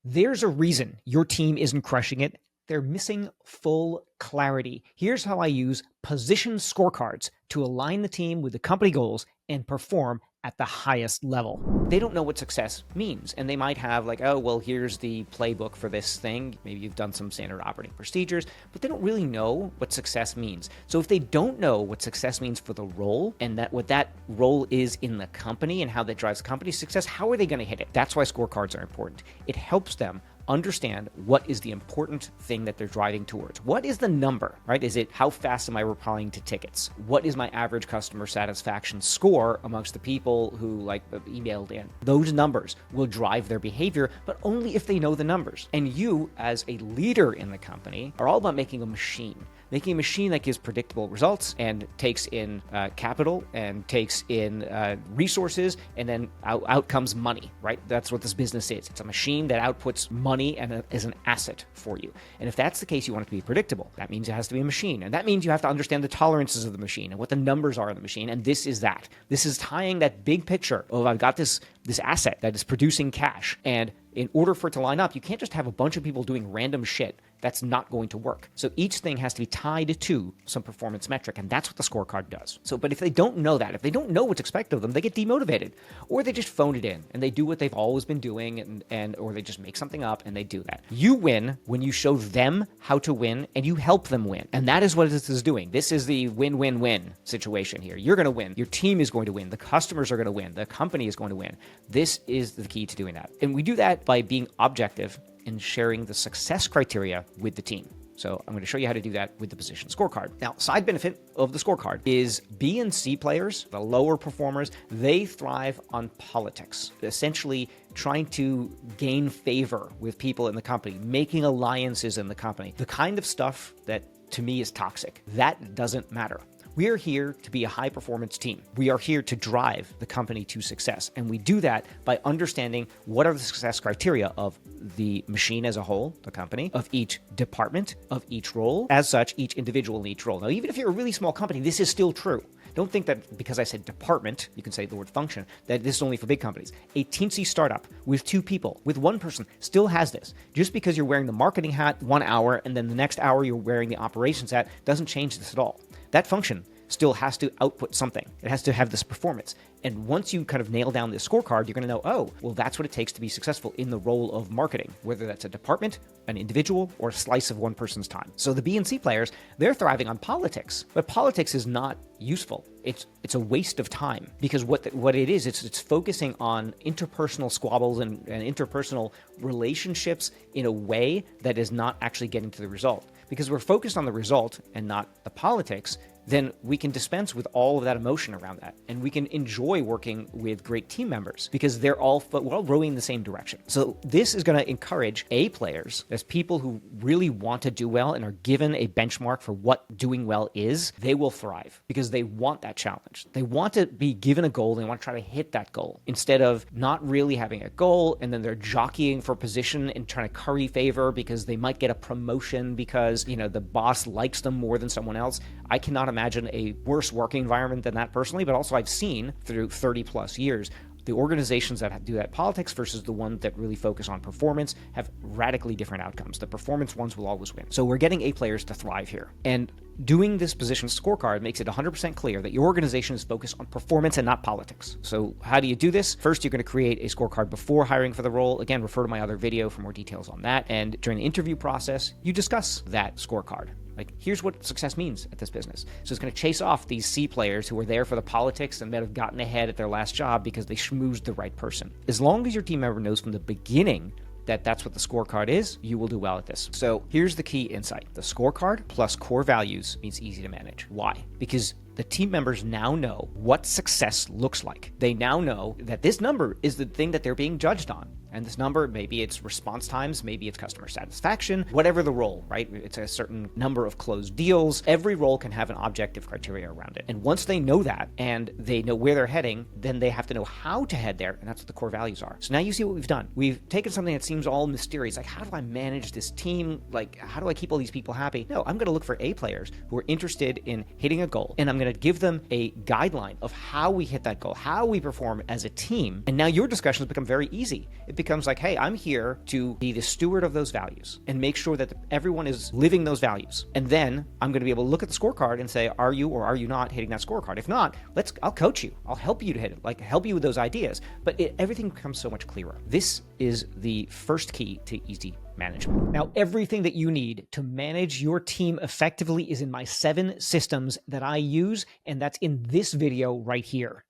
There's a reason your team isn't crushing it. They're missing full clarity. Here's how I use position scorecards to align the team with the company goals and perform at the highest level. They don't know what success means, and they might have like, oh, well, here's the playbook for this thing. Maybe you've done some standard operating procedures, but they don't really know what success means. So if they don't know what success means for the role and that what that role is in the company and how that drives the company's success, how are they going to hit it? That's why scorecards are important. It helps them understand what is the important thing that they're driving towards. What is the number, right? Is it how fast am I replying to tickets? What is my average customer satisfaction score amongst the people who emailed in? Those numbers will drive their behavior, but only if they know the numbers. And you, as a leader in the company, are all about making a machine that gives predictable results and takes in capital and takes in resources, and then out comes money, right? That's what this business is. It's a machine that outputs money and is an asset for you. And if that's the case, you want it to be predictable. That means it has to be a machine. And that means you have to understand the tolerances of the machine and what the numbers are in the machine. And this is that. This is tying that big picture of I've got this asset that is producing cash. And in order for it to line up, you can't just have a bunch of people doing random shit. That's not going to work. So each thing has to be tied to some performance metric, and that's what the scorecard does. But if they don't know that, if they don't know what's expected of them, they get demotivated, or they just phone it in and they do what they've always been doing, or they just make something up and they do that. You win when you show them how to win and you help them win, and that is what this is doing. This is the win-win-win situation here. You're going to win. Your team is going to win. The customers are going to win. The company is going to win. This is the key to doing that, and we do that by being objective and sharing the success criteria with the team. So I'm going to show you how to do that with the position scorecard. Now, side benefit of the scorecard is B and C players, the lower performers, they thrive on politics, essentially trying to gain favor with people in the company, making alliances in the company, the kind of stuff that to me is toxic. That doesn't matter. We are here to be a high-performance team. We are here to drive the company to success. And we do that by understanding what are the success criteria of the machine as a whole, the company, of each department, of each role, as such, each individual in each role. Now, even if you're a really small company, this is still true. Don't think that because I said department, you can say the word function, that this is only for big companies. A teensy startup with 2 people, with 1 person, still has this. Just because you're wearing the marketing hat 1 hour and then the next hour you're wearing the operations hat doesn't change this at all. That function still has to output something. It has to have this performance. And once you kind of nail down this scorecard, you're going to know, oh, well, that's what it takes to be successful in the role of marketing, whether that's a department, an individual, or a slice of one person's time. So the B and C players, they're thriving on politics, but politics is not useful. It's a waste of time, because what it is, it's focusing on interpersonal squabbles and interpersonal relationships in a way that is not actually getting to the result. Because we're focused on the result and not the politics, then we can dispense with all of that emotion around that. And we can enjoy working with great team members because we're all rowing in the same direction. So this is going to encourage A players as people who really want to do well and are given a benchmark for what doing well is. They will thrive because they want that challenge. They want to be given a goal. They want to try to hit that goal instead of not really having a goal. And then they're jockeying for position and trying to curry favor because they might get a promotion because, the boss likes them more than someone else. I cannot imagine a worse working environment than that personally, but also I've seen through 30 plus years, the organizations that do that politics versus the ones that really focus on performance have radically different outcomes. The performance ones will always win. So we're getting A players to thrive here. And doing this position scorecard makes it 100% clear that your organization is focused on performance and not politics. So how do you do this? First, you're going to create a scorecard before hiring for the role. Again, refer to my other video for more details on that. And during the interview process, you discuss that scorecard. Like, here's what success means at this business. So it's going to chase off these C players who are there for the politics and that have gotten ahead at their last job because they schmoozed the right person. As long as your team member knows from the beginning that that's what the scorecard is, you will do well at this. So here's the key insight. The scorecard plus core values means easy to manage. Why? Because the team members now know what success looks like. They now know that this number is the thing that they're being judged on. And this number, maybe it's response times, maybe it's customer satisfaction, whatever the role, right? It's a certain number of closed deals. Every role can have an objective criteria around it. And once they know that and they know where they're heading, then they have to know how to head there. And that's what the core values are. So now you see what we've done. We've taken something that seems all mysterious. Like, how do I manage this team? Like, how do I keep all these people happy? No, I'm going to look for A players who are interested in hitting a goal. And I'm going to give them a guideline of how we hit that goal, how we perform as a team. And now your discussions become very easy. It becomes becomes like, hey, I'm here to be the steward of those values and make sure that everyone is living those values. And then I'm going to be able to look at the scorecard and say, are you or are you not hitting that scorecard? If not, I'll coach you. I'll help you to hit it, like help you with those ideas. But everything becomes so much clearer. This is the first key to easy management. Now, everything that you need to manage your team effectively is in my 7 systems that I use, and that's in this video right here.